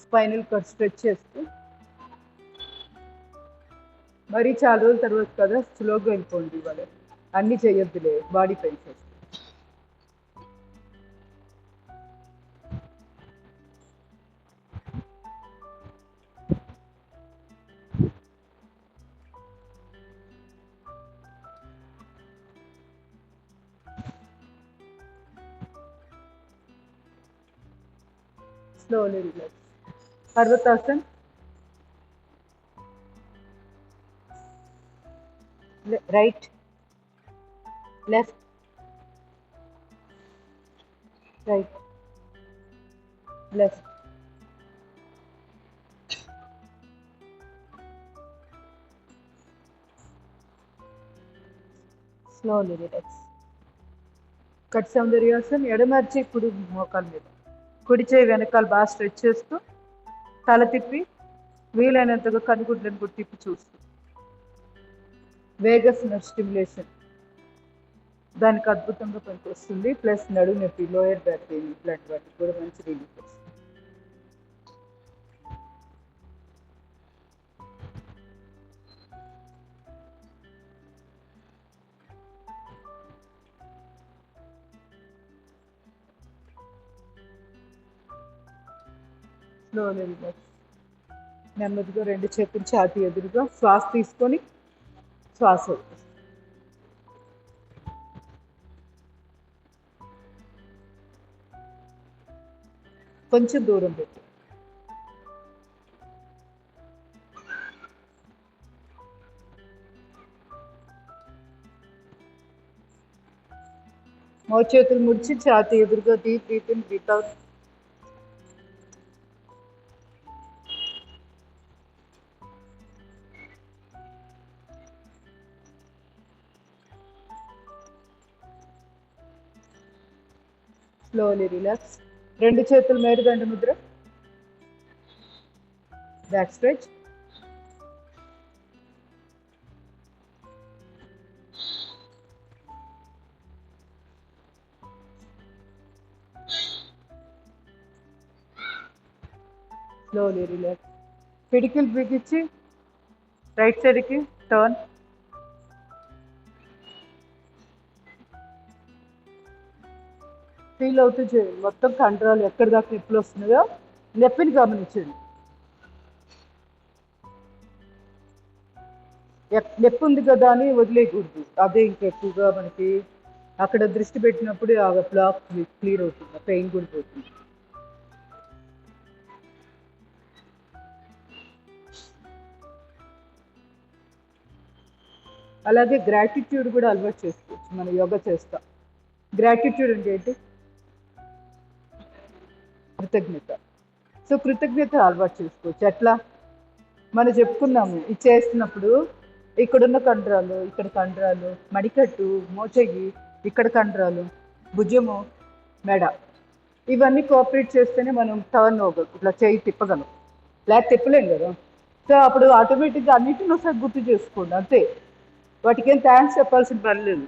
Spinal cord stretch చేస్తూ. మరీ చాలా రోజుల తర్వాత కదా, స్లోగా వెళ్ళిపోండి ఇవాళ. అన్నీ చేయొద్దులే, బాడీ పెయిన్ చేస్తుంది. Slowly relax. Parvatasana. Right, left, right, left. Slowly relax. కట్ సౌందర్యాసనం. ఎడమర్చి కుడి మోకాల మీద, కుడి చేయి వెనకాల బాగా స్ట్రెచ్ చేస్తూ, తల తిప్పి వీలైనంతగా కనుగుడ్లను కూడా తిప్పి చూస్తూ. వేగస్ నర్వ్ స్టిమ్యులేషన్ దానికి అద్భుతంగా పనికొస్తుంది. ప్లస్ నడుము నొప్పి, లోయర్ బ్యాక్ పెయిన్ ఇట్లాంటి వాటికి కూడా మంచి రిలీఫ్ వస్తుంది. Slowly relax. నెమ్మదిగా రెండు చేతులు ఛాతీ ఎదురుగా, శ్వాస తీసుకొని శ్వాస వదిలేసి. కొంచెం దూరం పెట్టు. మోచేతులు ముడిచి ఛాతీ ఎదురుగా, deep breath in, breath out. Slowly relax. రెండు చేతులు మేరుదండ Mudra, back stretch. Slowly relax. పిడికిలు బిగించి రైట్ సైడ్కి టర్న్. ఫీల్ అవుతూ చేయండి. మొత్తం కంట్రోల్ ఎక్కడి దాకా నొప్పులు వస్తున్నాయో నొప్పిని గమనించండి. నొప్పి ఉంది కదా అని వదిలేయకూడదు. అదే ఇంకెక్కువగా మనకి అక్కడ దృష్టి పెట్టినప్పుడు ఆ బ్లాక్ క్లియర్ అవుతుంది, పెయిన్ కూడా పోతుంది. అలాగే గ్రాటిట్యూడ్ కూడా అలవాటు చేసుకోవచ్చు. మనం యోగా చేస్తాం. గ్రాటిట్యూడ్ అంటే ఏంటి? కృతజ్ఞత. సో కృతజ్ఞత అలవాటు చేసుకోవచ్చు. ఎట్లా? మనం చెప్పుకున్నాము, ఇది చేస్తున్నప్పుడు ఇక్కడున్న కండరాలు, ఇక్కడ కండరాలు, మడికట్టు, మోచెయ్యి, ఇక్కడ కండరాలు, భుజము, మెడ, ఇవన్నీ కోఆపరేట్ చేస్తేనే మనం టర్న్ ఓవర్ ఇట్లా చేయి తిప్పగలం. లేకపోతే తిప్పలేం కదా. సో అప్పుడు ఆటోమేటిక్గా అన్నిటిని ఒకసారి గుర్తు చేసుకోండి, అంతే. వాటికి ఏం థ్యాంక్స్ చెప్పాల్సిన పని లేదు.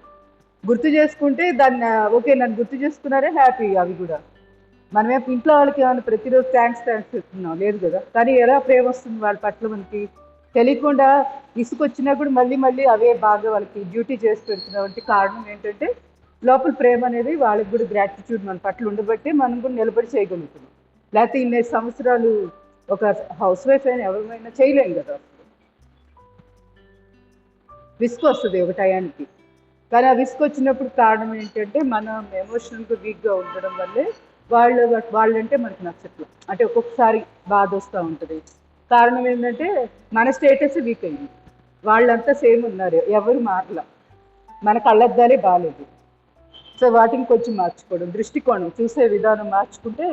గుర్తు చేసుకుంటే దాన్ని ఓకే నన్ను గుర్తు చేసుకున్నారే హ్యాపీ. అవి కూడా మనమే ఇంట్లో వాళ్ళకి ఏమైనా ప్రతిరోజు థ్యాంక్స్ చెప్తున్నాం లేదు కదా. కానీ ఎలా ప్రేమ వస్తుంది వాళ్ళ పట్ల మనకి తెలియకుండా. ఇసుకొచ్చినా కూడా మళ్ళీ మళ్ళీ అవే బాగా వాళ్ళకి డ్యూటీ చేసి పెడుతున్నాం అంటే కారణం ఏంటంటే లోపల ప్రేమ అనేది వాళ్ళకి కూడా గ్రాటిట్యూడ్ మన పట్ల ఉండబట్టి మనం కూడా నిలబడి చేయగలుగుతున్నాం. లేకపోతే ఇన్ని సంవత్సరాలు ఒక హౌస్ వైఫ్ అయినా ఎవరైనా చేయలేం కదా. విసుగు వస్తుంది ఒక టయానికి. కానీ ఆ విసుగు వచ్చినప్పుడు కారణం ఏంటంటే మనం ఎమోషనల్గా వీక్గా ఉండడం వల్లే వాళ్ళంటే మనకు నచ్చట్లేదు. అంటే ఒక్కొక్కసారి బాధ వస్తూ ఉంటుంది. కారణం ఏంటంటే మన స్టేటస్ వీక్ అయింది. వాళ్ళంతా సేమ్ ఉన్నారు, ఎవరు మారలా. మన కళ్ళద్దాలే బాగాలేదు. సో వాటిని కొంచెం మార్చుకోవడం, దృష్టికోణం, చూసే విధానం మార్చుకుంటే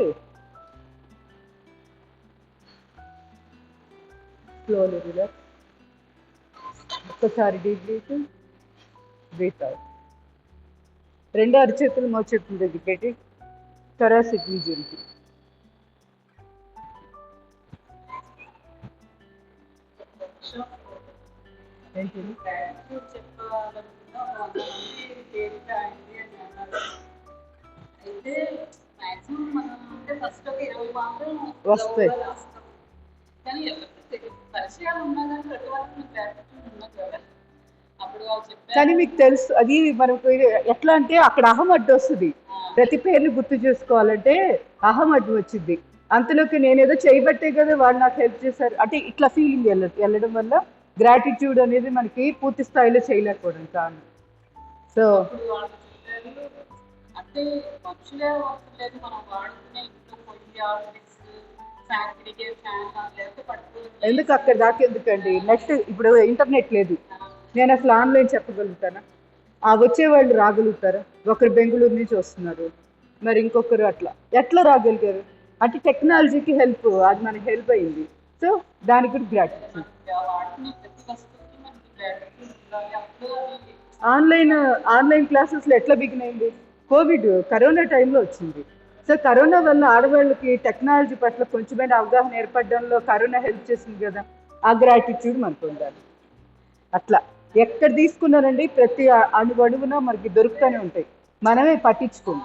స్లోలీ రిలాక్స్. ఒక్కసారి డీప్ బ్రీత్, బ్రీత్ అవుట్. రెండు అరిచేతులు మోచేతుల దగ్గర పెట్టి థొరాసిక్ రీజియన్కి. ఏంటి వస్తాయి. కానీ ఎవరికి పరిచయాలు ఉన్నా కానీ ప్రతి వాళ్ళకి గ్రాటిట్యూడ్ ఉన్నది కదా. అప్పుడు వాళ్ళు చెప్పారు. కానీ మీకు తెలుసు అది మనకు ఎట్లా అంటే అక్కడ అహం అడ్డు వస్తుంది. ప్రతి పేరుని గుర్తు చేసుకోవాలంటే అహం అడ్డు వచ్చింది. అంతలోకి నేనేదో చేయబట్టే కదా వాళ్ళు నాకు హెల్ప్ చేశారు అంటే ఇట్లా ఫీలింగ్ వెళ్ళడం వల్ల గ్రాటిట్యూడ్ అనేది మనకి పూర్తి స్థాయిలో చేయలేకపోవడం కారణం. సో అప్పుడు వాళ్ళు చెప్పారు అంటే మనుషులే అవసరం లేదు, మనం వాడుకునే ఇంట్లో పొయ్యి ఆఫీస్ ఫ్యాక్టరీకి ఫ్యాన్ లేకపోతే పట్టుకోవాలి. ఎందుకు అక్కడ దాకా ఎందుకండి? నెట్ ఇప్పుడు ఇంటర్నెట్ లేదు, నేను అసలు ఆన్లైన్ చెప్పగలుగుతానా? ఆ వచ్చేవాళ్ళు రాగలుగుతారా? ఒకరు బెంగళూరు నుంచి వస్తున్నారు, మరి ఇంకొకరు అట్లా ఎట్లా రాగలిగారు? అంటే టెక్నాలజీకి హెల్ప్, అది మనకి హెల్ప్ అయింది. సో దానికి కూడా గ్రాటిట్యూడ్. వాటిని ప్రతి వస్తువుకి మనకి గ్రాటిట్యూడ్ ఉండాలి. అప్పుడు అది ఆన్లైన్ క్లాసెస్లో ఎట్లా బిగిన్ అయింది? కరోనా టైంలో వచ్చింది. సో కరోనా వల్ల ఆడవాళ్ళకి టెక్నాలజీ పట్ల కొంచెమైనా అవగాహన ఏర్పడడంలో కరోనా హెల్ప్ చేసింది కదా. ఆ గ్రాటిట్యూడ్ మనకు ఉండాలి. అట్లా ఎక్కడ తీసుకున్నారండి ప్రతి అణువణువున మనకి దొరుకుతూనే ఉంటాయి, మనమే పట్టించుకోము.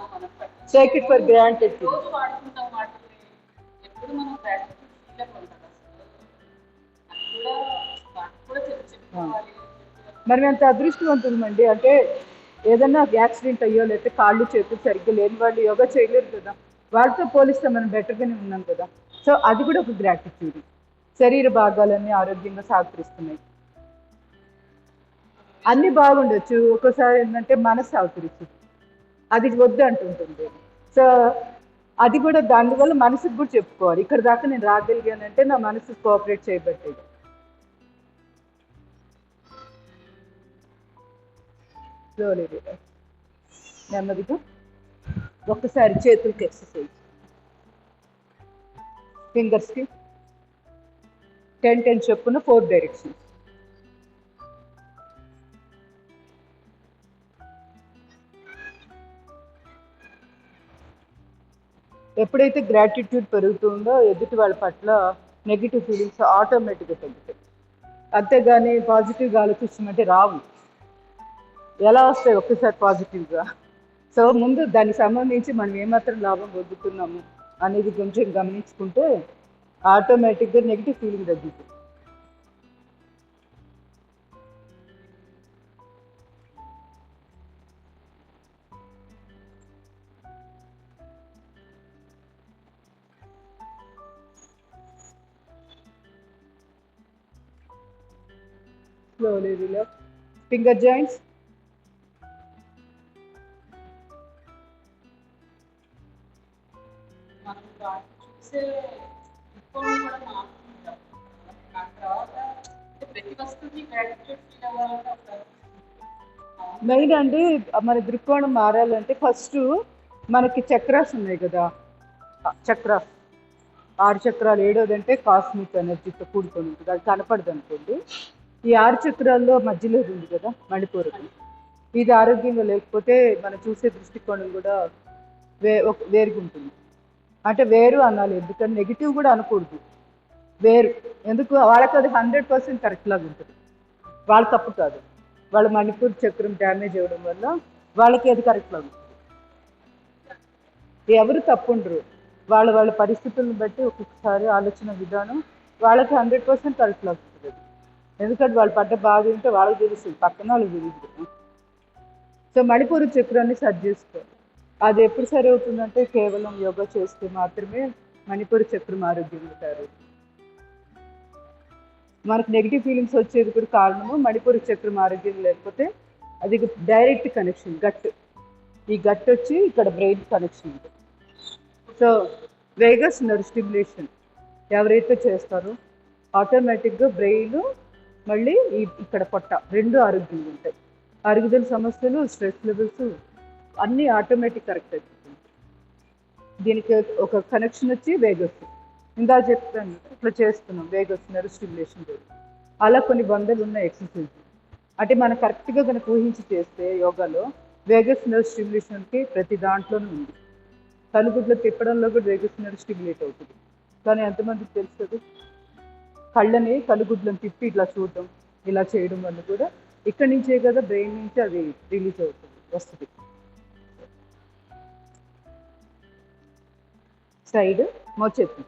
Take it for granted. రోజు వాడుకుంటాం వాటిని, ఎప్పుడు మనం గ్రాటిట్యూడ్ ఫీల్ అవ్వడం అది కూడా వాటికి కూడా చెప్పుకోవాలి. మరి ఎంత అదృష్టవంతులమండి అంటే ఏదన్నా యాక్సిడెంట్ అయ్యో లేకపోతే కాళ్ళు చేతులు సరిగ్గా లేని వాళ్ళు యోగా చేయలేరు కదా, వాళ్ళతో పోలిస్తే మనం బెటర్గానే ఉన్నాం కదా. సో అది కూడా ఒక గ్రాటిట్యూడ్. శరీర భాగాలన్నీ ఆరోగ్యంగా సహకరిస్తున్నాయి, అన్ని బాగుండొచ్చు, ఒక్కోసారి ఏంటంటే మనసు సహకరిస్తుంది, అది వద్దు అంటుంటుంది. సో అది కూడా దానివల్ల మనసుకు కూడా చెప్పుకోవాలి, ఇక్కడ దాకా నేను రాగలిగానంటే నా మనసు కోఆపరేట్ చేయబట్టేది. నెమ్మదిగా ఒక్కసారి చేతులకి ఎక్సర్సైజ్, ఫింగర్స్కి 10 చొప్పున 4 డైరెక్షన్స్. ఎప్పుడైతే గ్రాటిట్యూడ్ పెరుగుతుందో ఎదుటి వాళ్ళ పట్ల నెగిటివ్ ఫీలింగ్స్ ఆటోమేటిక్గా తగ్గుతాయి. అంతేగాని పాజిటివ్గా ఆలోచించమంటే రావు. ఎలా వస్తాయి ఒక్కసారి పాజిటివ్గా? సో ముందు దానికి సంబంధించి మనం ఏమాత్రం లాభం పొందుతున్నాము అనేది కొంచెం గమనించుకుంటే ఆటోమేటిక్గా నెగిటివ్ ఫీలింగ్ తగ్గుతుంది. Slowly relax. Finger joints. మనం చూసే కూడా మారుతుంటాం. తర్వాత ప్రతి వస్తువుకి గ్రాటిట్యూడ్ ఫీల్ అవ్వాలంటే మెయిన్ అండి మన దృక్కోణం మారాలంటే ఫస్ట్ మనకి చక్రాస్ ఉన్నాయి కదా, చక్రాస్ 6 చక్రాలు. ఏడోదంటే కాస్మిక్ ఎనర్జీతో కూడుకొని ఉంటుంది, అది కనపడదు అనుకోండి. ఈ 6 చక్రాల్లో మధ్యలో ఉంది కదా మణిపూరకం, ఇది ఆరోగ్యంగా లేకపోతే మనం చూసే దృష్టికోణం కూడా వేరుగా ఉంటుంది. అంటే వేరు అనాలి, ఎందుకంటే నెగిటివ్ కూడా అనకూడదు, వేరు. ఎందుకు? వాళ్ళకి అది 100% కరెక్ట్ లాగా ఉంటుంది, వాళ్ళ తప్పు కాదు. వాళ్ళ మణిపూర్ చక్రం డ్యామేజ్ అవ్వడం వల్ల వాళ్ళకి అది కరెక్ట్ లాగా ఉంటుంది. ఎవరు తప్పుండరు, వాళ్ళ పరిస్థితులను బట్టి ఒక్కొక్కసారి ఆలోచన విధానం వాళ్ళకి 100% కరెక్ట్ లాగా ఉంటుంది. ఎందుకంటే వాళ్ళు పడ్డ బాధ ఉంటే వాళ్ళకి తెలుస్తుంది, పక్కన వాళ్ళకి తెలియదు. సో మణిపూర్ చక్రాన్ని సరి చేసుకోవాలి. అది ఎప్పుడు సరి అవుతుందంటే కేవలం యోగా చేస్తే మాత్రమే మణిపూర్ చక్రం ఆరోగ్యంగా తయారవుతుంది. మనకు నెగిటివ్ ఫీలింగ్స్ వచ్చేది కూడా కారణము మణిపూర్ చక్రం ఆరోగ్యం లేకపోతే అది డైరెక్ట్ కనెక్షన్ గట్, ఈ గట్ వచ్చి ఇక్కడ బ్రెయిన్ కనెక్షన్ ఉంటుంది. సో వేగస్ నర్వ్ స్టిమ్యులేషన్ ఎవరైతే చేస్తారో ఆటోమేటిక్గా బ్రెయిన్ మళ్ళీ ఇక్కడ పొట్ట రెండు ఆరోగ్యంగా ఉంటాయి. అరుగుదల సమస్యలు, స్ట్రెస్ లెవెల్స్ అన్నీ ఆటోమేటిక్ కరెక్ట్ అయిపోతుంది. దీనికి ఒక కనెక్షన్ వచ్చి వేగస్, ఇందా చెప్తాను ఇట్లా చేస్తున్నాం వేగస్ నర్వ్ స్టిమ్యులేషన్ ద్వారా. అలా కొన్ని వందలు ఉన్న ఎక్సర్సైజ్ అంటే మనం కరెక్ట్గా కనుక ఊహించి చేస్తే యోగాలో వేగస్ నర్వ్ స్టిమ్యులేషన్కి ప్రతి దాంట్లోనూ ఉంది. కనుగుడ్లు తిప్పడంలో కూడా వేగస్ నర్వ్ స్టిమ్యులేట్ అవుతుంది, కానీ ఎంతమందికి తెలుస్తుంది? కళ్ళని కనుగుడ్లను తిప్పి ఇట్లా చూడటం, ఇలా చేయడం వల్ల కూడా ఇక్కడి నుంచే కదా బ్రెయిన్ నుంచి అది రిలీజ్ అవుతుంది, వస్తుంది. సైడ్ మోచేతి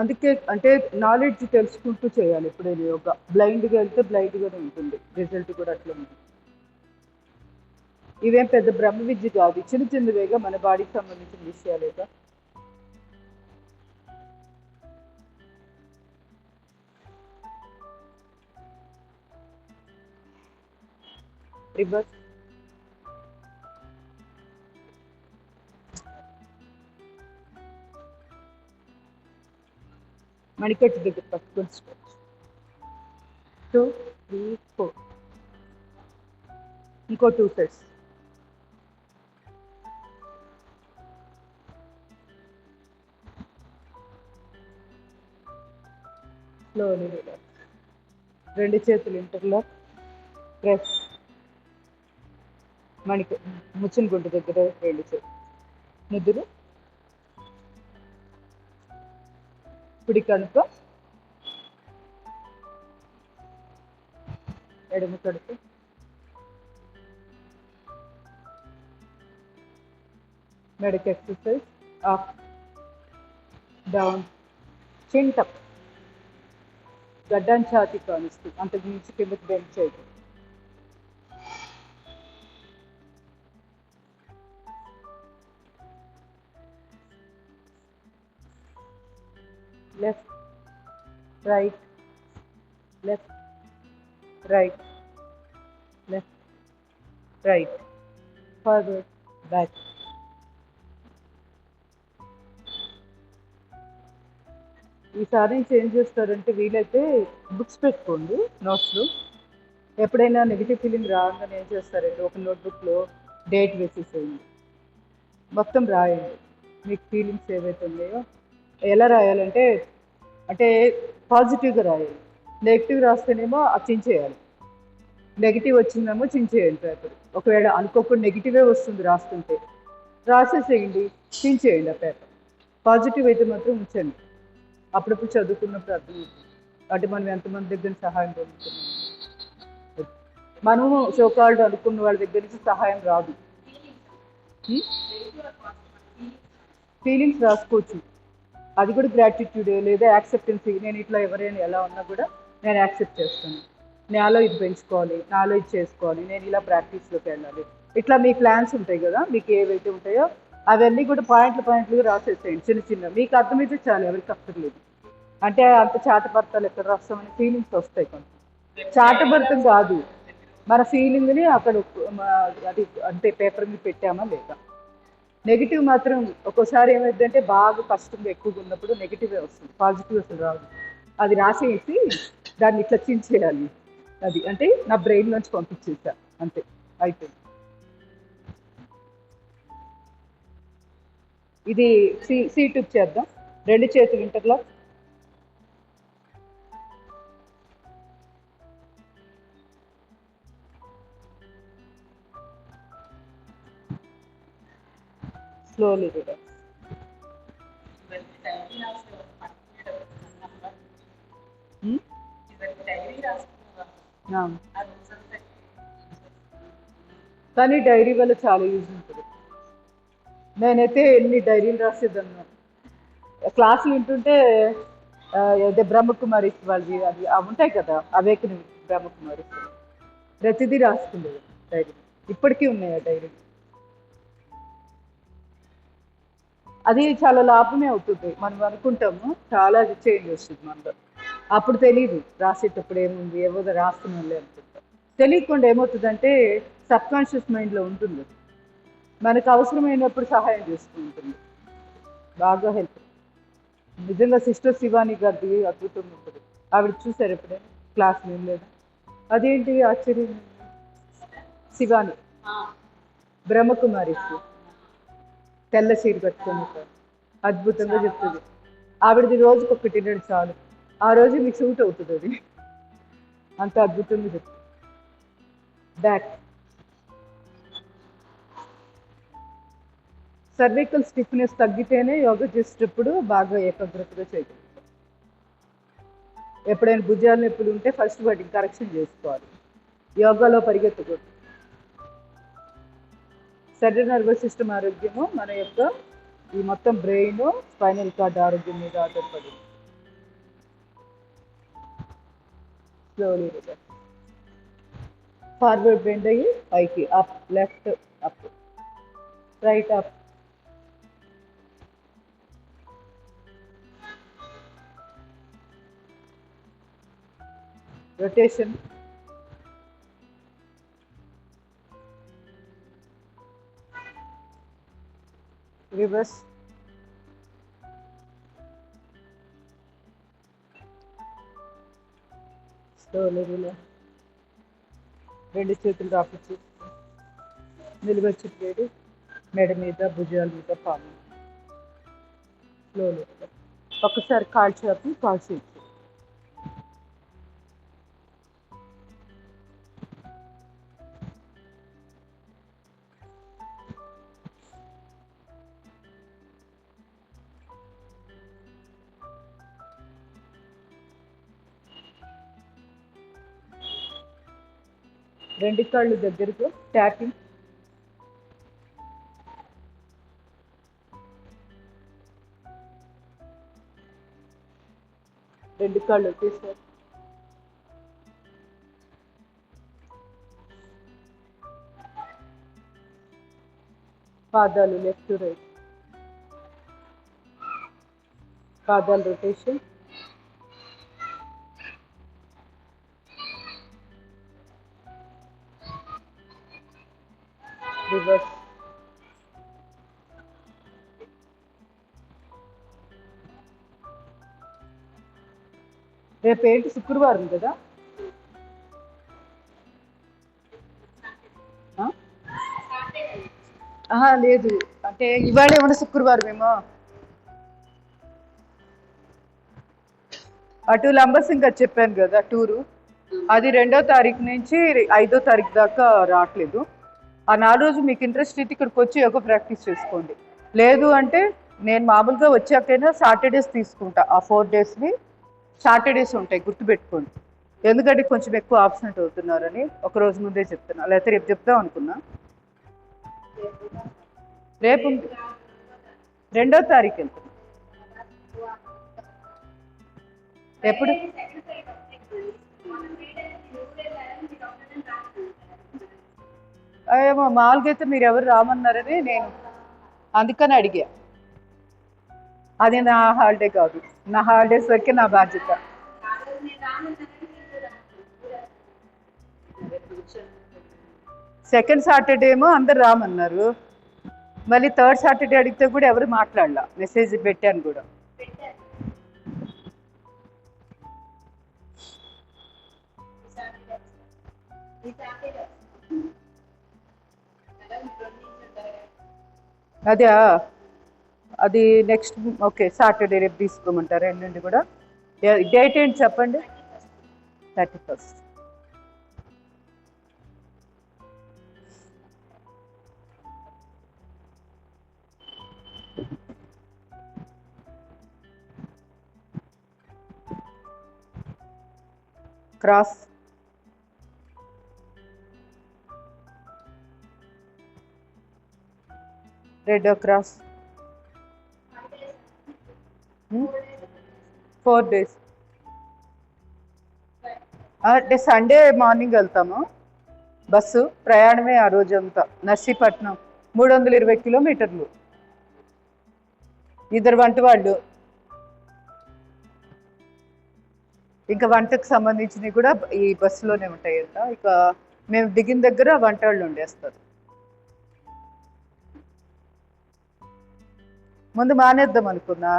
అందుకే అంటే నాలెడ్జ్ తెలుసుకుంటూ చేయాలి ఎప్పుడైనా యోగా. బ్లైండ్గా వెళ్తే బ్లైండ్గానే ఉంటుంది, రిజల్ట్ కూడా అట్లా ఉంటుంది. ఇవేం పెద్ద బ్రహ్మ విద్య కాదు, చిన్న చిన్నవేగా మన బాడీకి సంబంధించిన విషయాలేగా. రివర్స్ మణికట్టు దగ్గర పట్టుకొని స్ట్రెచ్. 2 3 4. ఇంకో 2 సెట్స్. Slowly relax. రెండు చేతులు ఇంటర్లాక్. ప్రెస్. ముచ్చిన గుంటు దగ్గర రెండు చేతులు. ముద్దులు. కుడి కనుక, ఎడమ కడుపు. మెడకి ఎక్సర్సైజ్. అప్ డౌన్, చిన్ టప్. గడ్డాన్ని ఛాతీ కానిస్తూ అంతకు మించి కిందకి బెండ్ చేయదు. Left right left right left right, forward back. ఈసారి నుంచి ఏం చేస్తారంటే వీలైతే బుక్స్ పెట్టుకోండి నోట్స్లో. ఎప్పుడైనా నెగిటివ్ ఫీలింగ్ రాగానే ఏం చేస్తారంటే ఒక నోట్బుక్లో డేట్ వేసేసేయండి, మొత్తం రాయండి మీకు ఫీలింగ్స్ ఏవైతే ఉన్నాయో. ఎలా రాయాలంటే అంటే పాజిటివ్గా రాయాలి. నెగిటివ్ రాస్తేనేమో అది చించేయాలి, నెగిటివ్ వచ్చిందేమో చించేయండి పేపర్. ఒకవేళ అనుకోకుండా నెగిటివే వస్తుంది రాస్తుంటే రాసేసేయండి, చించేయండి ఆ పేపర్. పాజిటివ్ అయితే మాత్రం ఉంచండి, అప్పుడప్పుడు చదువుకున్నప్పుడు అర్థమవుతుంది అంటే మనం ఎంతమంది దగ్గర సహాయం పొందుతున్నాం. మనము సోకాల్డ్ అనుకున్న వాళ్ళ దగ్గర నుంచి సహాయం రాదు. ఫీలింగ్స్ రాసుకోవచ్చు, అది కూడా గ్రాటిట్యూడ్ లేదా యాక్సెప్టెన్సీ. నేను ఇట్లా ఎవరైనా ఎలా ఉన్నా కూడా నేను యాక్సెప్ట్ చేస్తాను, నాలో ఇది పెంచుకోవాలి, నాలో ఇది చేసుకోవాలి, నేను ఇలా ప్రాక్టీస్లోకి వెళ్ళాలి. ఇట్లా మీ ప్లాన్స్ ఉంటాయి కదా, మీకు ఏవైతే ఉంటాయో అవన్నీ కూడా పాయింట్లుగా రాసేసేయండి చిన్న చిన్న. మీకు అర్థమైతే చాలు, ఎవరికి అక్కర్లేదు. అంటే అంత చాటభర్తలు ఎక్కడ రాస్తామని ఫీలింగ్స్ వస్తాయి కొంచెం. చాటభర్తం కాదు, మన ఫీలింగ్ని అక్కడ అది అంటే పేపర్ మీద పెట్టామా లేదా. నెగిటివ్ మాత్రం ఒక్కోసారి ఏమైందంటే బాగా కష్టంగా ఎక్కువగా ఉన్నప్పుడు నెగిటివే వస్తుంది, పాజిటివ్ అసలు రాదు. అది రాసేసి దాన్ని ఇట్లా చించేయాలి. అది అంటే నా బ్రెయిన్ నుంచి పంపించేసా అంతే, అయిపోయింది. ఇది సీటుకు చేద్దాం. రెండు చేతులు ఇంటర్లో. Slowly relax. కానీ డైరీ వల్ల చాలా యూజ్ ఉంటుంది. నేనైతే ఎన్ని డైరీలు రాసేదాన్ని. క్లాసులు వింటుంటే అదే బ్రహ్మకుమారి వాళ్ళవి అవి ఉంటాయి కదా, అవేకని బ్రహ్మకుమారి ప్రతిదీ రాసుకుండేది డైరీ. ఇప్పటికీ ఉన్నాయి ఆ డైరీ. అది చాలా లాభమే అవుతుంది. మనం అనుకుంటాము చాలా చేంజ్ వస్తుంది మనలో. అప్పుడు తెలియదు రాసేటప్పుడు ఏముంది, ఏవో రాస్తున్నాంలే అనుకుంటాం. తెలియకుండా ఏమవుతుందంటే సబ్ కాన్షియస్ మైండ్లో ఉంటుంది, మనకు అవసరమైనప్పుడు సహాయం చేస్తూ ఉంటుంది, బాగా హెల్ప్. నిజంగా సిస్టర్ శివాని గారిది అద్భుతంగా ఉంటుంది. ఆవిడ చూసారు ఎప్పుడైనా క్లాస్ ఏం లేదా? అదేంటి ఆశ్చర్యం. శివాని బ్రహ్మకుమారి తెల్ల చీర కట్టుకొని అద్భుతంగా చెప్తుంది. ఆవిడది రోజుకి ఒకటి తినడు చాలు, ఆ రోజు మీకు సూట్ అవుతుంది. అది అంత అద్భుతంగా చెప్తుంది. బ్యాక్ సర్వికల్ స్టిఫ్నెస్ తగ్గితేనే యోగా చేసేటప్పుడు బాగా ఏకాగ్రతగా చేయగలుగుతాం. ఎప్పుడైనా భుజాలు నొప్పులు ఉంటే ఫస్ట్ వాటికి కరెక్షన్ చేసుకోవాలి, యోగాలో పరిగెత్తకూడదు. సెంట్రల్ నర్వస్ సిస్టమ్ ఆరోగ్యము మన యొక్క ఈ మొత్తం బ్రెయిన్ స్పైనల్ కార్డ్ ఆరోగ్యం మీద ఆధారపడింది. Slowly relax. ఫార్వర్డ్ బెండ్ అయ్యి పైకి, up, left, up, right, up. Rotation. Reverse. Slowly relax. రెండు చేతులు రాపించు. నిలువొచ్చి ప్లేడు మెడ మీద, భుజాల మీద, పాము. Slowly relax. ఒక్కసారి కాల్ చాపి కాల్ చేయించు. రెండు కాళ్ళు దగ్గరకు ట్యాపింగ్. రెండు కాళ్ళు వచ్చేసారు. పాదాలు లెఫ్ట్ రైట్. పాదాలు రొటేషన్. రివర్స్. రేపు ఏంటి, శుక్రవారం కదా? లేదు, అంటే ఇవాళ ఏమన్నా శుక్రవారం ఏమో. అటు లంబసింగ్ చెప్పాను కదా టూరు, అది 2వ తారీఖు నుంచి 5వ తారీఖు దాకా రావట్లేదు. ఆ 4 రోజు మీకు ఇంట్రెస్ట్ అయితే ఇక్కడికి వచ్చి యోగా ప్రాక్టీస్ చేసుకోండి. లేదు అంటే నేను మామూలుగా వచ్చాకైనా సాటర్డేస్ తీసుకుంటా. ఆ 4 డేస్ని సాటర్డేస్ ఉంటాయి, గుర్తుపెట్టుకోండి. ఎందుకంటే కొంచెం ఎక్కువ ఆబ్సెంట్ అవుతున్నారని ఒక రోజు ముందే చెప్తున్నా, లేకపోతే రేపు చెప్తాం అనుకున్నా. రేపు 2వ తారీఖు వెళ్తున్నా. ఎప్పుడు? ఏమో మామూలుగా అయితే మీరు ఎవరు రామన్నారని నేను అందుకని అడిగా. అది నా హాలిడే కాదు, నా హాలిడేస్ వరకే నా బాధ్యత. సెకండ్ సాటర్డే ఏమో అందరు రామన్నారు, మళ్ళీ థర్డ్ సాటర్డే అడిగితే కూడా ఎవరు మాట్లాడలా. మెసేజ్ పెట్టాను కూడా. అదే అది నెక్స్ట్ ఓకే సాటర్డే రేపు తీసుకోమంటారా ఎల్లుండి కూడా? డేట్ ఏంటి చెప్పండి. 31st. Cross. Red cross. 4 days. అంటే సండే మార్నింగ్ వెళ్తాము, బస్సు ప్రయాణమే ఆ రోజంతా. నర్సీపట్నం 320 కిలోమీటర్లు. ఇద్దరు వంట వాళ్ళు, ఇంకా వంటకు సంబంధించినవి కూడా ఈ బస్సులోనే ఉంటాయంట. ఇక మేము దిగిన దగ్గర వంట వాళ్ళు వండేస్తారు. ముందు మానేద్దాం అనుకున్నా,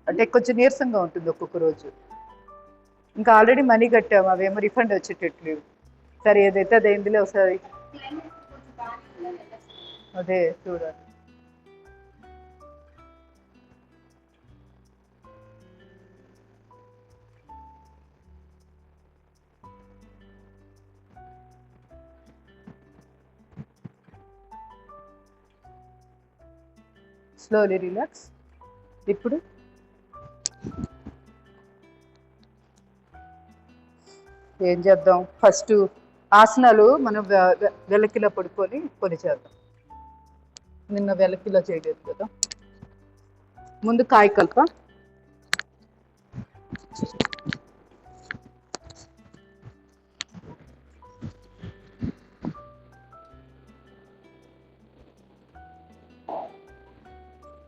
అంటే కొంచెం నీరసంగా ఉంటుంది ఒక్కొక్క రోజు. ఇంకా ఆల్రెడీ మనీ కట్టాము, అవేమో రిఫండ్ వచ్చేటట్లేవు. సరే ఏదైతే అదైందిలే ఒకసారి. అదే చూడాలి. Slowly relax. ఇప్పుడు ఏం చేద్దాం, ఫస్ట్ ఆసనాలు మనం వెలకిలా పడుకొని కొన్ని చేద్దాం. నిన్న వెలకిలా చేయలేదు కదా. ముందు కాయకల్ప.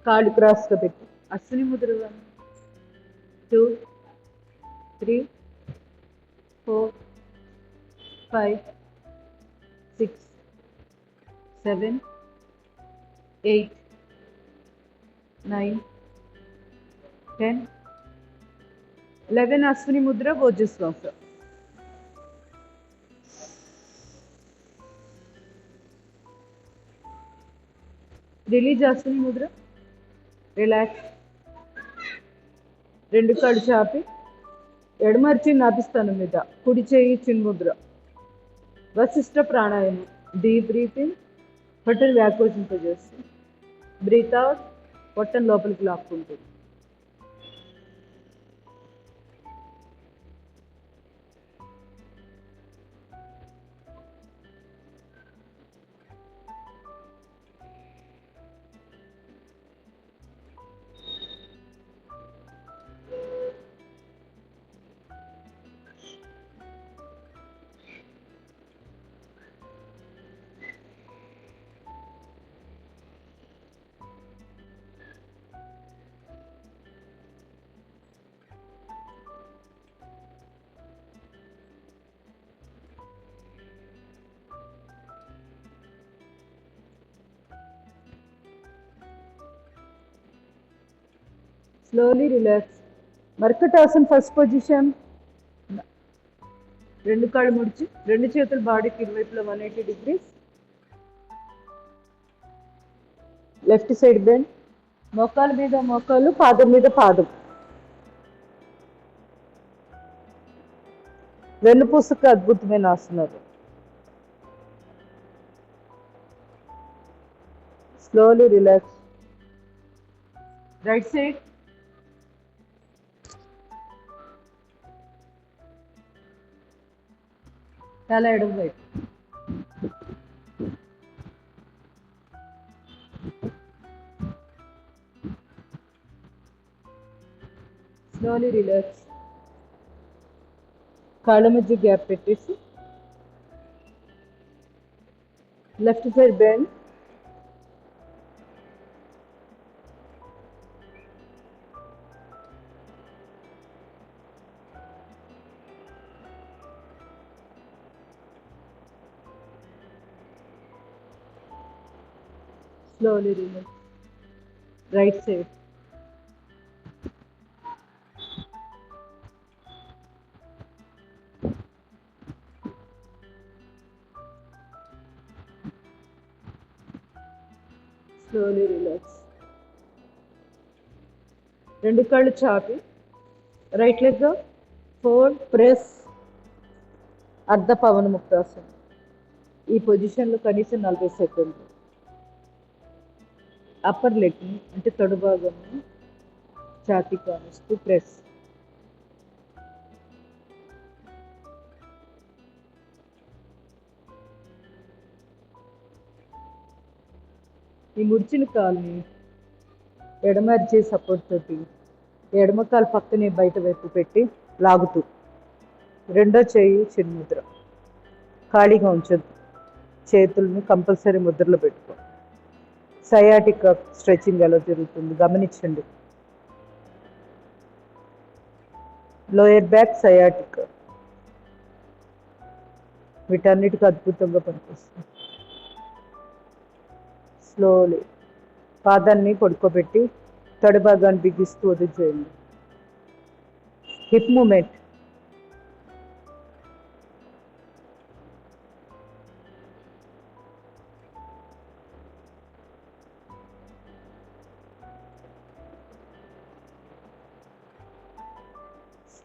కాళ్ళు క్రాస్గా పెట్టి అశ్విని ముద్ర 1 2 3 4 5 6 7 8 9 10 11 అశ్విని ముద్ర భోజస్వాస. రిలీజ్ అశ్విని ముద్ర. రిలాక్స్. రెండు కాళ్ళు చాపి ఎడమర్చి నాభిస్థానం మీద కుడి చేయి చిన్ముద్ర. వశిష్ట ప్రాణాయామం. డీప్ బ్రీతింగ్, పొట్టను వ్యాకోచింపజేసి బ్రీత్ అవుట్, పొట్టను లోపలికి లాక్కుంటుంది. Slowly relax. Markatasana first position. రెండు కాళ్ళు ముడిచి రెండు చేతులు బాడీకి ఇరువైపులా 180 degrees. Left side bend. మోకాల మీద మోకాలు, పాదం మీద పాదం. వెన్నుపూసకు అద్భుతమైన ఆసనాలు. Slowly relax. Right side. తల ఎడమ వైపు. Slowly relax. కాళ్ళ మధ్య గ్యాప్ పెట్టేసి left side bend. Slowly relax. Right side. Slowly relax. రెండు కాళ్ళు చాపి రైట్ లెగ్ ఫోల్డ్, ప్రెస్, అర్ధ పవన ముక్తాసనం. ఈ పొజిషన్లో కనీసం 40 సెకండ్లు. అప్పర్ లెగ్ అంటే తొడ భాగము ఛాతీ కానిస్తూ ప్రెస్. ఈ ముడిచిన కాలుని ఎడమర్చే సపోర్ట్ తోటి ఎడమ కాలు పక్కనే బయట వైపు పెట్టి లాగుతూ రెండో చేయి చిన్ముద్ర. ఖాళీగా ఉంచద్దు. చేతుల్ని కంపల్సరీ ముద్రలో పెట్టుకో. సయాటిక్ స్ట్రెచింగ్ ఎలా జరుగుతుంది గమనించండి. లోయర్ బ్యాక్, సయాటిక్ వీటన్నిటికీ అద్భుతంగా పనికొస్తుంది. స్లోలీ పాదాన్ని పడుకోబెట్టి తొడ భాగాన్ని బిగిస్తూ వదిలిచేయండి. Hip movement.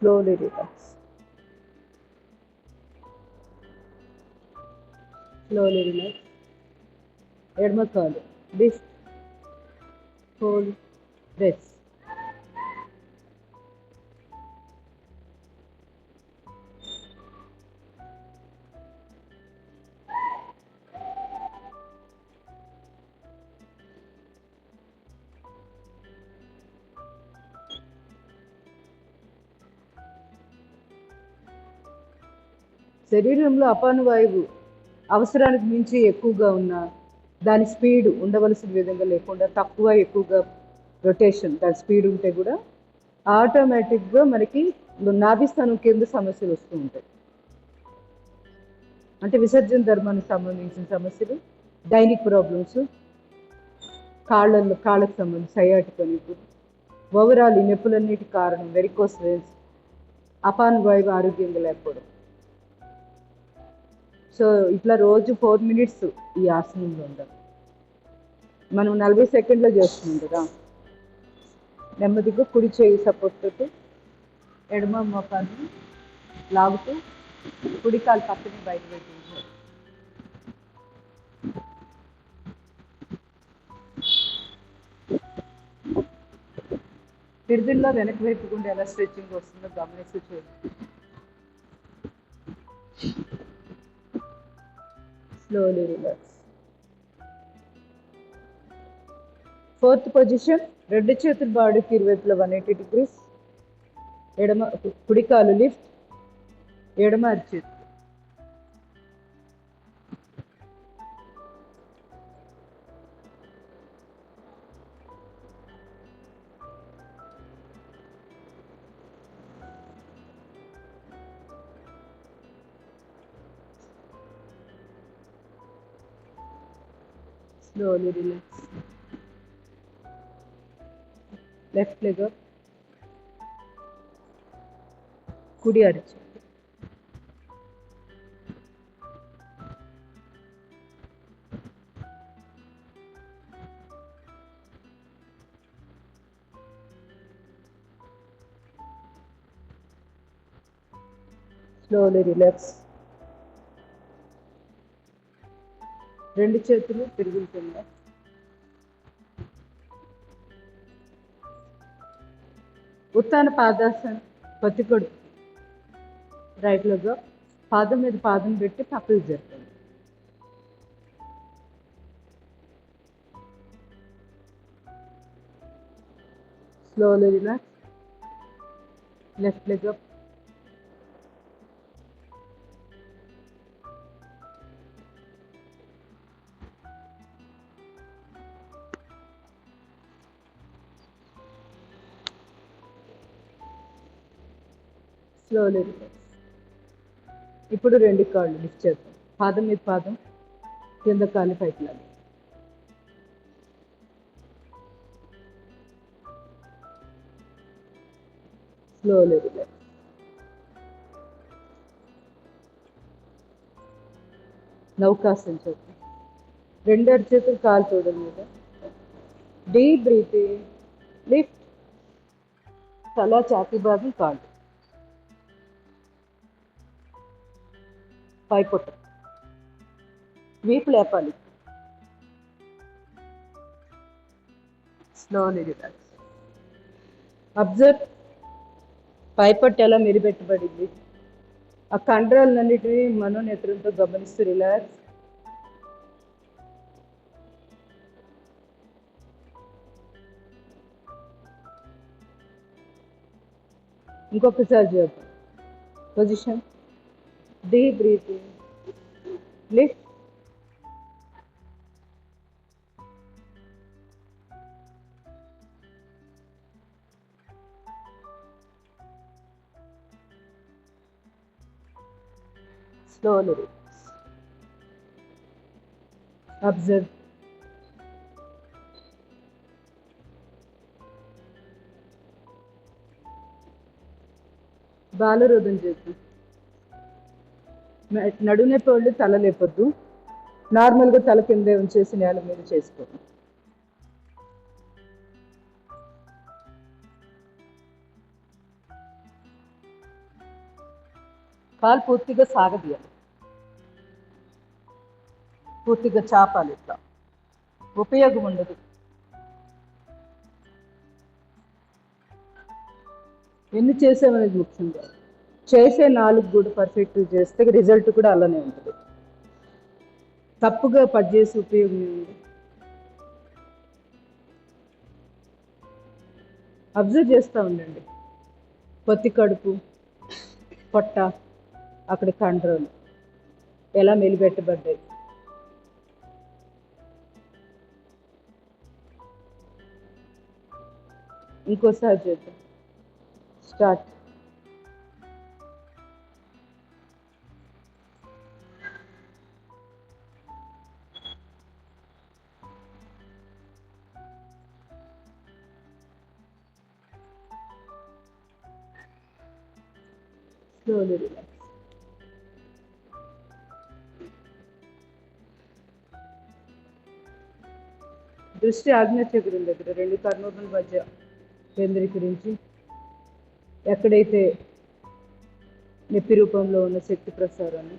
Slowly relax. Slowly relax. ఎడమ కాలు లిఫ్ట్, హోల్డ్, ప్రెస్. శరీరంలో అపాన వాయువు అవసరానికి మించి ఎక్కువగా ఉన్న దాని స్పీడ్ ఉండవలసిన విధంగా లేకుండా తక్కువ ఎక్కువగా రొటేషన్ దాని స్పీడ్ ఉంటే కూడా ఆటోమేటిక్గా మనకి నాభిస్థానం కింద సమస్యలు వస్తూ ఉంటాయి. అంటే విసర్జన ధర్మానికి సంబంధించిన సమస్యలు, డైనిక్ ప్రాబ్లమ్స్, కాళ్ళకు సంబంధించి సయాటిక నొప్పి, ఓవరాల్ ఈ నొప్పులన్నిటికి కారణం వెరికోస్ వెయిన్స్, అపాన్ వాయువు ఆరోగ్యంగా లేకపోవడం. సో ఇట్లా రోజు 4 minutes ఈ ఆసనంలో ఉండాలి. మనం 40 సెకండ్లో చేస్తున్నాం కదా. నెమ్మదిగా కుడి చేయి సపోర్ట్ తోటి ఎడమ మోకాన్ని లాగుతూ కుడి కాలు పక్కనే బయట పెట్టించాలి. పిరిదిల్లో వెనక్కి వైపుకుండా ఎలా స్ట్రెచ్చింగ్ వస్తుందో గమనిస్తూ చూడండి. Slowly relax. 4th పొజిషన్, రెండు చేతులు బాడీకి ఇరువైపులా 180 degrees. కుడి కాలు లిఫ్ట్, ఎడమ అరిచేతి. Slowly relax. Left leg up. కుడి అరిచేతి. Slowly relax. రెండు చేతులు తిరుగుతుందా. ఉత్తాన పాదాసన, పత్తికొడు రైట్ లెగ్ అప్, పాదం మీద పాదం పెట్టి పక్కకు జరపండి. Slowly relax. Left leg up. Slowly relax. ఇప్పుడు రెండు కాళ్ళు లిఫ్ట్ చేద్దాం. పాదం మీద పాదం, కింద కాళ్ళు పైకి లాగా. Slowly relax. నౌకాసన చేద్దాం. రెండు అరిచేతులు కాలు తోడల మీద. Deep breathing. లిఫ్ట్. తల ఛాతీ భాగం కాళ్ళు పై పొట్ట, వీపు లేపాలి. Slowly relax. అబ్జర్వ్ పైపొట్టు ఎలా మెలిపెట్టబడింది. ఆ కండరాలన్నిటినీ మనోనేత్రంతో గమనిస్తూ రిలాక్స్. ఇంకొకసారి చేద్దాం. Position. Deep breathing. Lift. Slowly relax. Observe. బాలరోధం చేద్దాం. నడునొప్పి వాళ్ళు తల లేపొద్దు. నార్మల్గా తల కిందే ఉంచేసి నేల మీద చేసుకోండి. కాలు పూర్తిగా సాగదీయాలి. పూర్తిగా చాపాలి. ఇట్లా ఉపయోగం ఉండదు. ఎన్ని చేసామనేది ముఖ్యంగా. చేసే 4 కూడా పర్ఫెక్ట్ చేస్తే రిజల్ట్ కూడా అలానే ఉంటుంది. తప్పుగా పనిచేసి ఉపయోగం ఉంది. అబ్జర్వ్ చేస్తూ ఉండండి. పొత్తి కడుపు, పొట్ట, అక్కడ కండరాలు ఎలా మెలిపెట్టబడ్డాయి. ఇంకోసారి చేద్దాం. స్టార్ట్. Slowly relax. దృష్టి ఆజ్ఞాచక్రం దగ్గర రెండు కర్ణముల మధ్య కేంద్రీకరించి ఎక్కడైతే నొప్పి రూపంలో ఉన్న శక్తి ప్రసారాన్ని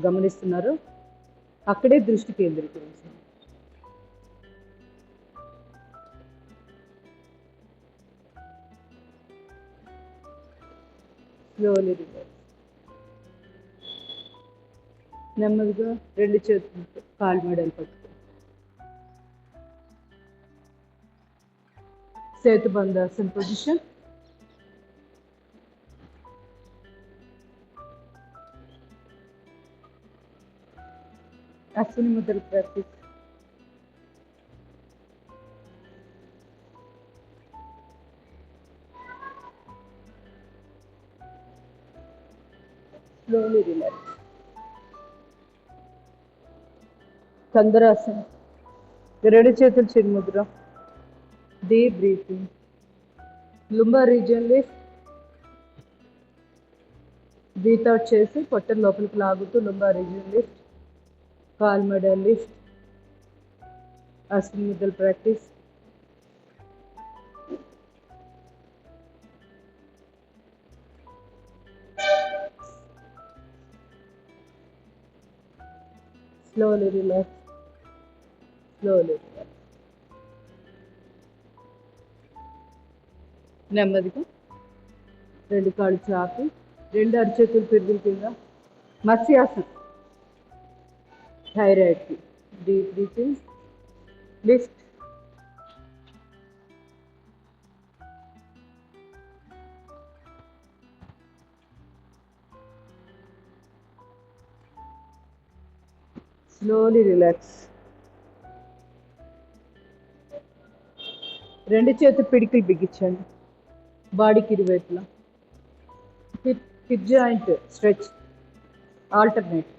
గమనిస్తున్నారో అక్కడే దృష్టి కేంద్రీకరించండి. Slowly relax. నెమ్మదిగా రెండు చేతులతో కాలు మెడలు పట్టుకో. సేతుబంధాసన పొజిషన్. అశ్విని ముద్రలు ప్రాక్టీస్. Slowly relax. కందరాసన. రెండు చేతులు చిరుముద్ర. Deep breathing. Lumbar region lift. Breathe out చేసి పొట్టను లోపలికి లాగుతూ లుంబర్ రీజియన్ లిఫ్ట్. కాల్ మెడల్ లిఫ్ట్. అశ్విని ముద్రలు practice. Slowly relax. Slowly relax. నెమ్మదిగా రెండు కాళ్ళు చాపి రెండు అరిచేతులు పెరుగుల కింద. మత్స్యాసనం. థైరాయిడ్కి. Deep breathing. Lift. Slowly relax. రెండు చేతులు పిడికిలు బిగించండి బాడీకి ఇరువైపులా. Hip joint stretch. ఆల్టర్నేట్.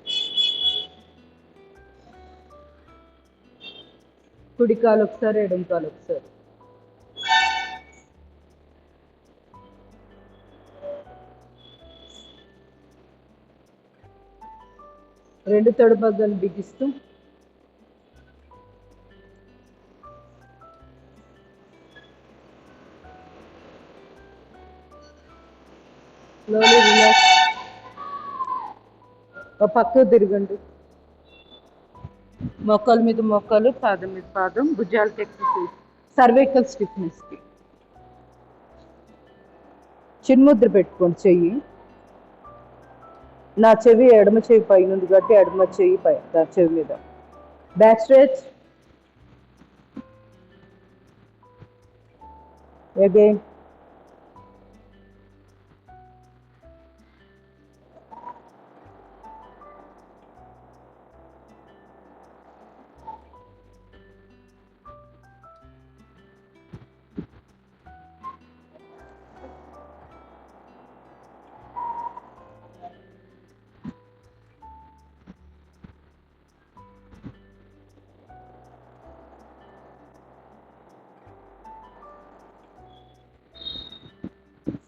కుడి కాలు ఒకసారి, ఎడమ కాలు ఒకసారి. రెండు తొడ భాగాలు బిగిస్తూ స్లోలీ రిలాక్స్. ఒక పక్కకు తిరగండి. మోకాల మీద మోకాలు, పాదం మీద పాదం. భుజాలకు ఎక్సర్సైజ్. సర్వైకల్ స్టిఫ్నెస్కి. చిన్ముద్ర పెట్టుకోండి చెయ్యి. నా చెవి ఎడమ చెవి పైన ఉంది కాబట్టి ఎడమ చెయ్యి పై చెవి మీద. Back stretch. Again.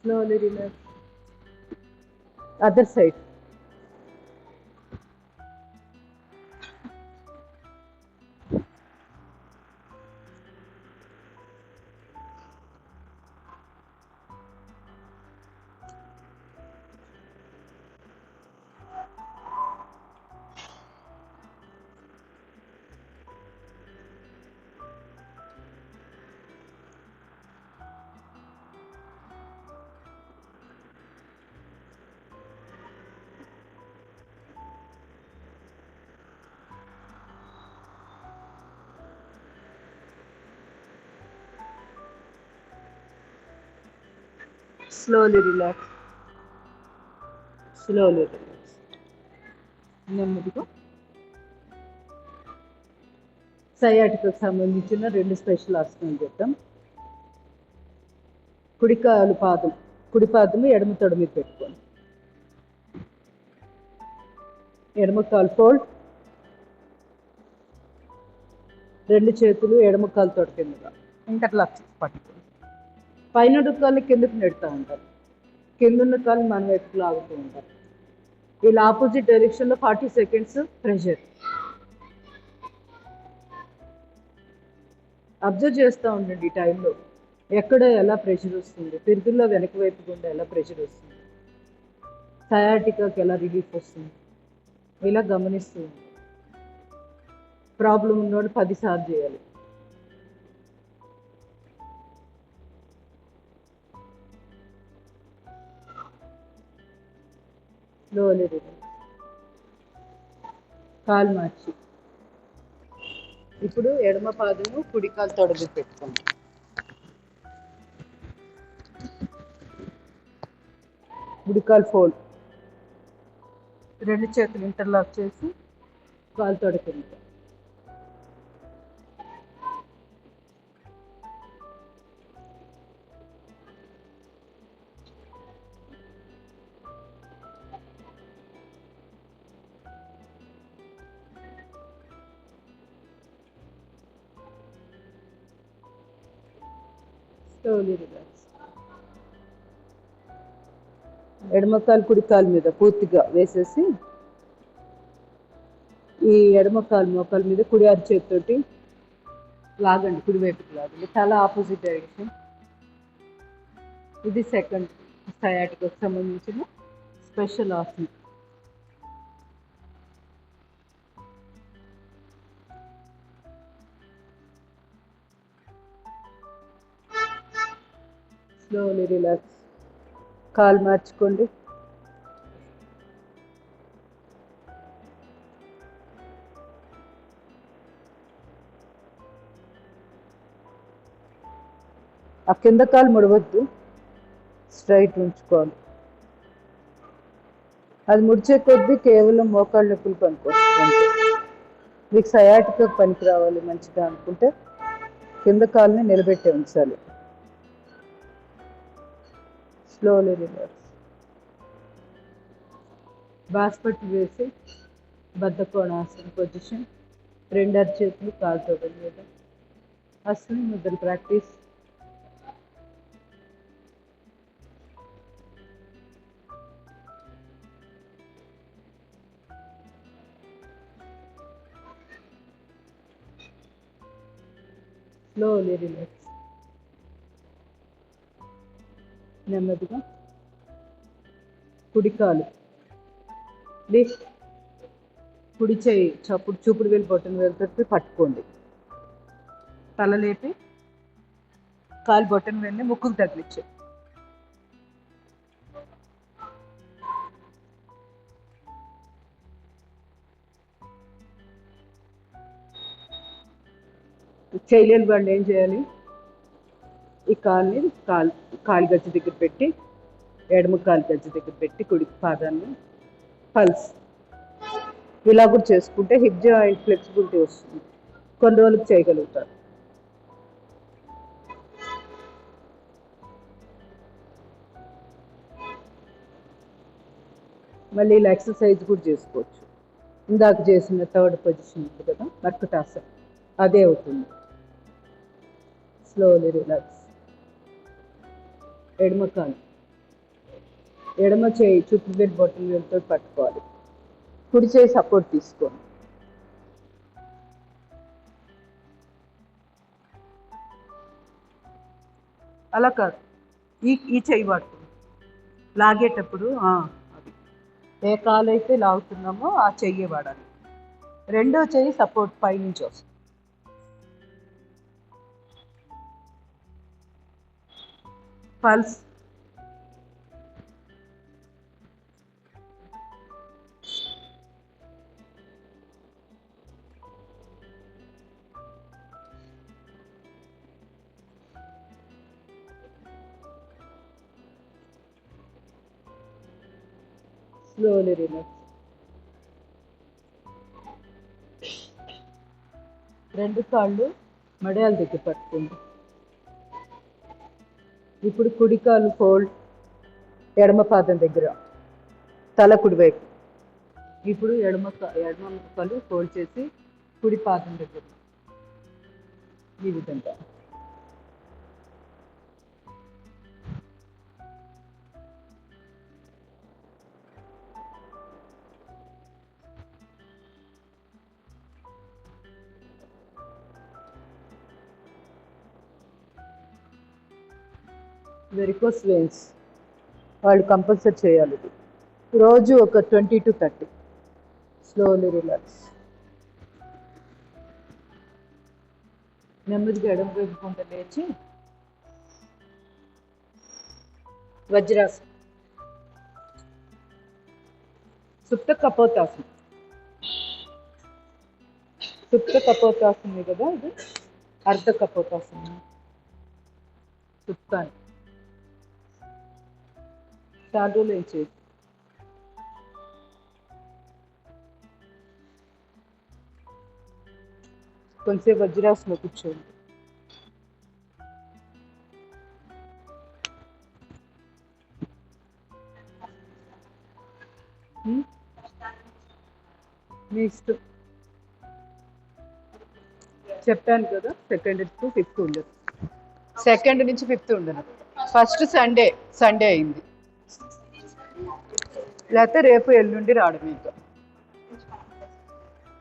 Slowly relax. Other side. Slowly relax. Slowly relax. నెమ్మదిగా సయాటికకు సంబంధించిన రెండు స్పెషల్ ఆసనాలు చేద్దాం. కుడికాలు పాదం, కుడి పాదము ఎడమ తొడ మీద పెట్టుకోండి. ఎడమ కాలు ఫోల్డ్, రెండు చేతులు ఎడమ కాలు తొడ కిందగా ఇంటర్లాక్ చేసి పట్టుకోండి. పైన కాళ్ళు కిందకు నెడుతూ ఉంటారు, కిందున్న కాళ్ళు మన వైపుకు లాగుతూ ఉంటారు. ఇలా ఆపోజిట్ డైరెక్షన్లో 40 సెకండ్స్ ప్రెషర్. అబ్జర్వ్ చేస్తూ ఉండండి ఈ టైంలో ఎక్కడ ఎలా ప్రెషర్ వస్తుంది, పిరుదుల్లో వెనక వైపు గుండా ఎలా ప్రెషర్ వస్తుంది, సయాటికాకి ఎలా రిలీఫ్ వస్తుంది, ఇలా గమనిస్తూ ఉంది. ప్రాబ్లం ఉన్నోడు 10 సార్లు చేయాలి. Slowly relief. కాలు మార్చి ఇప్పుడు ఎడమ పాదము కుడి కాలు తొడగు పెట్టుకోండి. కుడికాలు ఫోల్డ్, రెండు చేతులు ఇంటర్లాక్ చేసి కాలు తొడకింది. Slowly relax. ఎడమ కాలు కుడి కాలు మీద పూర్తిగా వేసేసి ఈ ఎడమ కాలు మోకాలు మీద కుడి అరిచేతితోటి లాగండి, కుడివైపుకి లాగండి, తల ఆపోజిట్ డైరెక్షన్. ఇది సెకండ్ సయాటికాకు సంబంధించిన స్పెషల్ ఆసనం. Slowly relax. కాలు మార్చుకోండి. ఆ కింద కాలు ముడవద్దు, స్ట్రైట్ ఉంచుకోవాలి. అది ముడిచే కొద్దీ కేవలం మోకాళ్ళ నొప్పులు పనికొస్తుంది. మీకు సయాటికా పనికి రావాలి మంచిగా అనుకుంటే కింద కాలుని నిలబెట్టి ఉంచాలి. Slowly relax. బాస్పట్టి వేసి బద్ధకోణాసన పొజిషన్, రెండు అరచేతులు కాలు తొడల మీద. అసలు ముద్రలు ప్రాక్టీస్. Slowly relax. నెమ్మదిగా కుడికాలు లిఫ్ట్, కుడి చేయి చూపుడు వేలు బొట్టన వేలుతో పట్టుకోండి. తల లేపి కాలు బొట్టన వేలుని ముక్కుకు తగిలించే. చేయలేని వాళ్ళు ఏం చేయాలి, ఈ కాలుని కాలు గజ్జి దగ్గర పెట్టి, ఎడమ కాలు గజ్జి దగ్గర పెట్టి కుడి పాదాన్ని పల్స్ ఇలా కూడా చేసుకుంటే హిప్ జాయింట్ ఫ్లెక్సిబిలిటీ వస్తుంది. కొన్ని రోజులకు చేయగలుగుతారు. మళ్ళీ ఇలా ఎక్సర్సైజ్ కూడా చేసుకోవచ్చు. ఇందాక చేసిన థర్డ్ పొజిషన్ ఉంది కదా మర్కటాసన్, అదే అవుతుంది. Slowly relax. ఎడమ కాలు, ఎడమ చేయి చూపుడు వేలు బొట్టన వేలుతో పట్టుకోవాలి, కుడి చేయి సపోర్ట్ తీసుకోండి. అలా కాదు, ఈ చెయ్యి పట్టుకోండి. లాగేటప్పుడు అది ఏ కాలు అయితే లాగుతున్నామో ఆ చెయ్యి వాడాలి. రెండో చెయ్యి సపోర్ట్ పైనుంచి వస్తుంది. పల్స్. Slowly relax. రెండు కాళ్ళు మడయాల దగ్గర పట్టుకోండి. ఇప్పుడు కుడికాలు ఫోల్డ్, ఎడమ పాదం దగ్గర, తల కుడివైపు. ఇప్పుడు ఎడమ ముక్కలు ఫోల్డ్ చేసి కుడి పాదం దగ్గర ఈ విధంగా. వెరికోస్ వెయిన్స్ వాళ్ళు కంపల్సరీ చేయాలి. రోజు ఒక 20 to 30. Slowly relax. నెమ్మదిగా ఎడమ వైపు కొంత లేచి వజ్రాసనం, సుప్త కపోతాసనం. సుప్త కపోతాసనం కదా ఇది, అర్ధ కపోతాసనం. సుప్తాన్ని షాడోలో ఏం చేసి కొంచెం వజ్రాసనం కూర్చోండి. మీ ఇష్టం. చెప్పాను కదా, 2nd to 5th ఉండదు. 2nd నుంచి 5th ఉండదు. ఫస్ట్ సండే అయింది, లేకపోతే రేపు ఎల్లుండి రావడం ఇంకా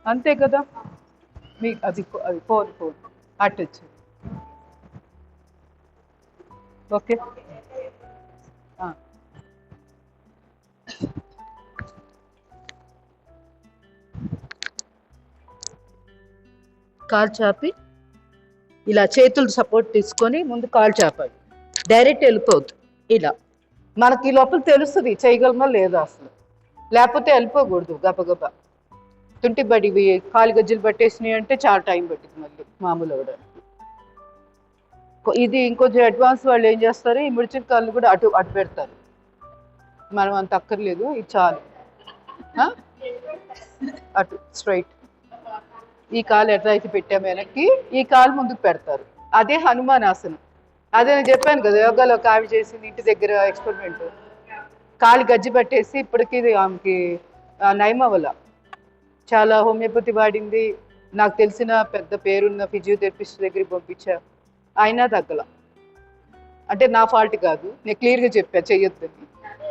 అంతే కదా. మీకు అది ఫోన్ అటు వచ్చి ఓకే. కాలు చాపి ఇలా చేతులు సపోర్ట్ తీసుకొని ముందు కాలు చాపాలి. డైరెక్ట్ వెళ్ళిపోవద్దు. ఇలా మనకి ఈ లోపల తెలుస్తుంది చేయగలమో లేదో అసలు, లేకపోతే వెళ్ళిపోకూడదు గబగబా. తుంటి బడి కాలు గజ్జలు పట్టేసినాయి అంటే చాలా టైం పట్టింది మళ్ళీ మామూలు అవ్వడానికి. ఇది ఇంకొంచెం అడ్వాన్స్ వాళ్ళు ఏం చేస్తారు, ఈ ముడిచిన కాళ్ళు కూడా అటు పెడతారు. మనం అంత అక్కర్లేదు, ఇది చాలు. అటు స్ట్రైట్. ఈ కాలు ఎట్లయితే పెట్టాము వెనక్కి, ఈ కాలు ముందుకు పెడతారు. అదే హనుమానాసనం. అదే నేను చెప్పాను కదా, యోగాలో కావి చేసింది ఇంటి దగ్గర ఎక్స్పెరిమెంట్. కాలు గజ్జి పట్టేసి ఇప్పటికీ ఆమెకి నయమవల, చాలా హోమియోపతి వాడింది. నాకు తెలిసిన పెద్ద పేరున్న ఫిజియోథెరపిస్ట్ దగ్గరికి పంపించా, అయినా తగ్గల. అంటే నా ఫాల్ట్ కాదు, నేను క్లియర్గా చెప్పా చెయ్యొద్దని,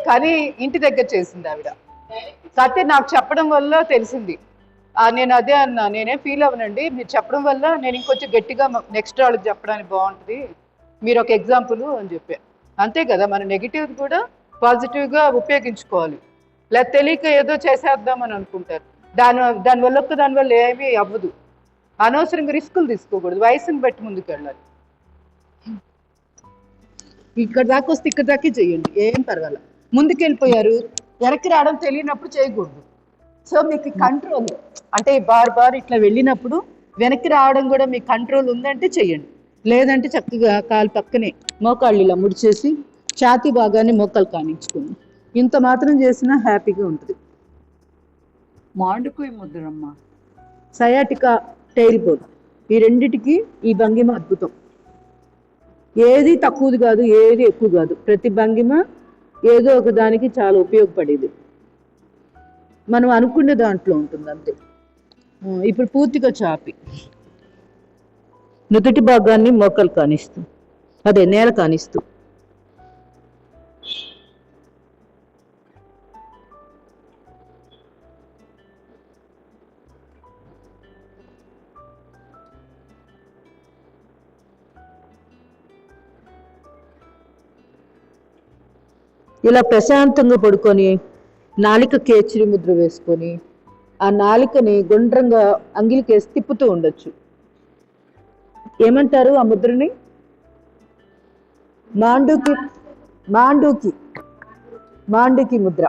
కానీ ఇంటి దగ్గర చేసింది ఆవిడ. కాకపోతే నాకు చెప్పడం వల్ల తెలిసింది. నేను అదే అన్నా, నేనే ఫీల్ అవ్వనండి, మీరు చెప్పడం వల్ల నేను ఇంకొంచెం గట్టిగా నెక్స్ట్ వాళ్ళకి చెప్పడానికి బాగుంటుంది, మీరు ఒక ఎగ్జాంపుల్ అని చెప్పా. అంతే కదా, మన నెగిటివ్ కూడా పాజిటివ్గా ఉపయోగించుకోవాలి. లేదా తెలియక ఏదో చేసేద్దామని అనుకుంటారు, దానివల్ల ఏమీ అవ్వదు. అనవసరంగా రిస్కులు తీసుకోకూడదు, వయసుని బట్టి ముందుకు వెళ్ళాలి. ఇక్కడ దాకా వస్తే ఇక్కడ దాకే చేయండి, ఏం పర్వాలేదు. ముందుకు వెళ్ళిపోయారు, వెనక్కి రావడం తెలియనప్పుడు చేయకూడదు. సో మీకు కంట్రోల్ అంటే బార్ ఇట్లా వెళ్ళినప్పుడు వెనక్కి రావడం కూడా మీకు కంట్రోల్ ఉందంటే చెయ్యండి. లేదంటే చక్కగా కాలు పక్కనే మోకాళ్ళు ఇలా ముడిచేసి ఛాతీ భాగాన్ని మోకాలు కానించుకోండి. ఇంత మాత్రం చేసినా హ్యాపీగా ఉంటుంది. మాండుకు ముద్రమ్మ, సయాటికా, టైల్ బోన్, ఈ రెండిటికి ఈ భంగిమ అద్భుతం. ఏది తక్కువది కాదు, ఏది ఎక్కువ కాదు. ప్రతి భంగిమ ఏదో ఒక దానికి చాలా ఉపయోగపడేది. మనం అనుకునే దాంట్లో ఉంటుంది అంతే. ఇప్పుడు పూర్తిగా చాపి నుదుటి భాగాన్ని మోకాలు కానిస్తూ, అదే నేల కానిస్తూ, ఇలా ప్రశాంతంగా పడుకొని నాలిక కేచిరి ముద్ర వేసుకొని ఆ నాలికని గుండ్రంగా అంగిలికేసి తిప్పుతూ ఉండొచ్చు. ఏమంటారు ఆ ముద్రని? మాండుకి ముద్ర.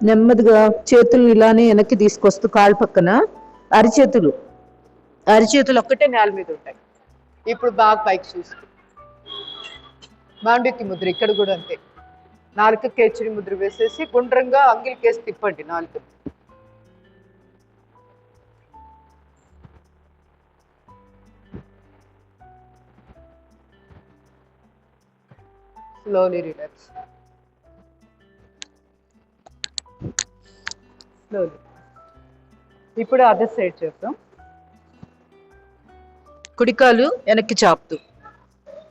నెమ్మదిగా చేతులు ఇలానే వెనక్కి తీసుకొస్తూ కాళ్ళ పక్కన అరిచేతులు ఒక్కటే నేల మీద ఉంటాయి. ఇప్పుడు బాగా పైకి చూస్తూ మాండుక్య ముద్ర. ఇక్కడ కూడా అంతే, నాలుక కేచరి ముద్ర వేసేసి గుండ్రంగా అంగిలికేసి తిప్పండి నాలుక. Slowly relax. స్లోలీ. ఇప్పుడు అదర్ సైడ్ చేద్దాం. కుడికాలు వెనక్కి చాపుతూ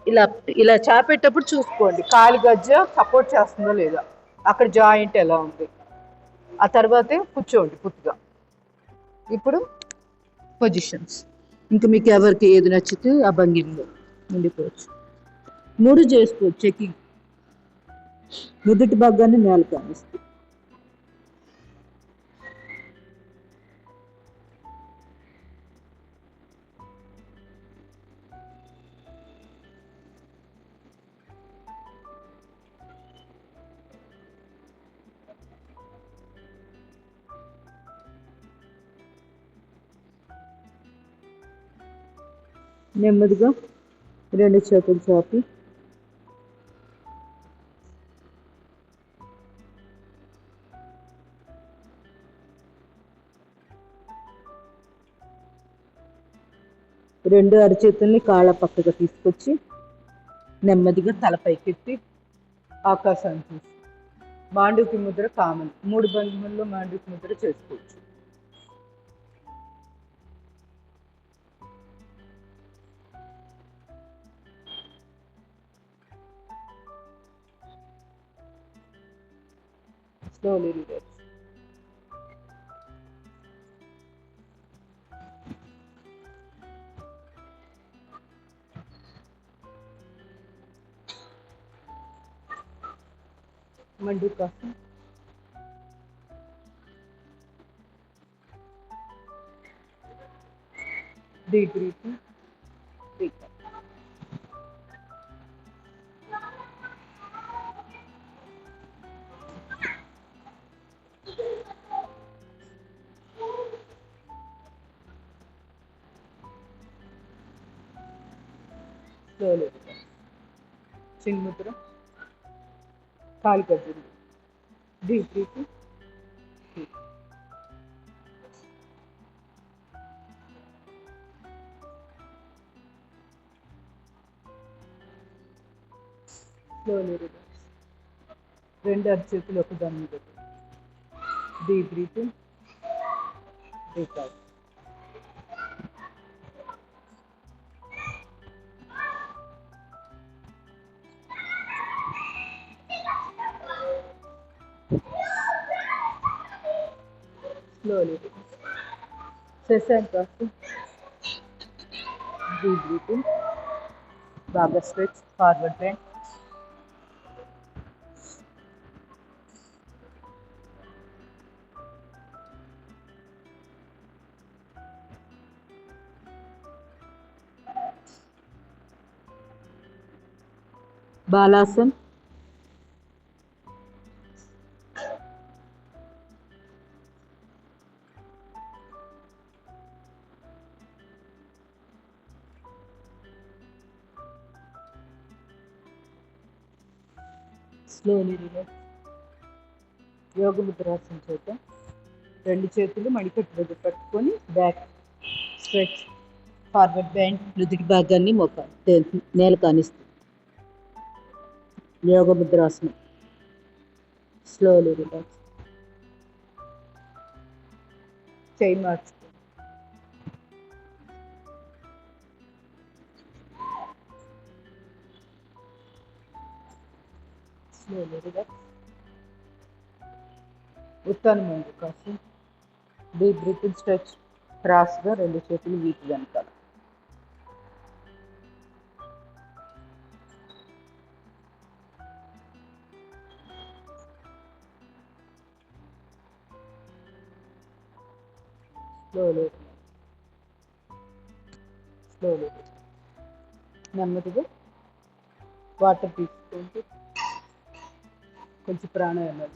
ఇలా ఇలా చాపేటప్పుడు చూసుకోండి కాలు గజ్జ సపోర్ట్ చేస్తుందో లేదా, అక్కడ జాయింట్ ఎలా ఉంది. ఆ తర్వాతే కూర్చోండి పూర్తిగా. ఇప్పుడు పొజిషన్స్ ఇంకా మీకు ఎవరికి ఏది నచ్చితే ఆ భంగిమలో ఉండిపోవచ్చు. 3 చేసుకోవచ్చు. చెకింగ్ నుదుటి భాగాన్ని నేల కానిస్తూ. నెమ్మదిగా 2 చేతులు చాపి రెండు అరచేతుల్ని కాళ్ళ పక్కగా తీసుకొచ్చి నెమ్మదిగా తలపైకెత్తి ఆకాశాన్ని చూసి మాండూక్య ముద్ర కామన్. 3 భంగిమల్లో మాండూక్య ముద్ర చేసుకోవచ్చు. Slowly relax. Mandukasana. Deep breathing. Deep. Slowly relax. Chin mudra. కాలు కట్టండి. Deep breath. Slowly relax. 2 అరచేతులు ఒక దాని మీద. Deep breath. Deep out. Slowly release. Shashanka. Deep breathing. Baga stretch. Forward bend. Balasana. Slowly relax. యోగ ముద్రాసన చేద్దాం. 2 చేతులు మణికట్టు దగ్గర పట్టుకొని బ్యాక్ స్ట్రెచ్. Forward bend. నుదుటి భాగాన్ని నేల కానిస్తుంది. యోగ ముద్రాసనం. Slowly relax. చేయి మార్చుకో. Slowly relax. ఉత్తాన మండుకాసన. Deep breathing stretch. క్రాస్గా 2 చేతులు వీపు వెనకాల. Slowly slowly. నెమ్మదిగా వాటర్ తీసుకుంటూ కొంచెం ప్రాణాయామం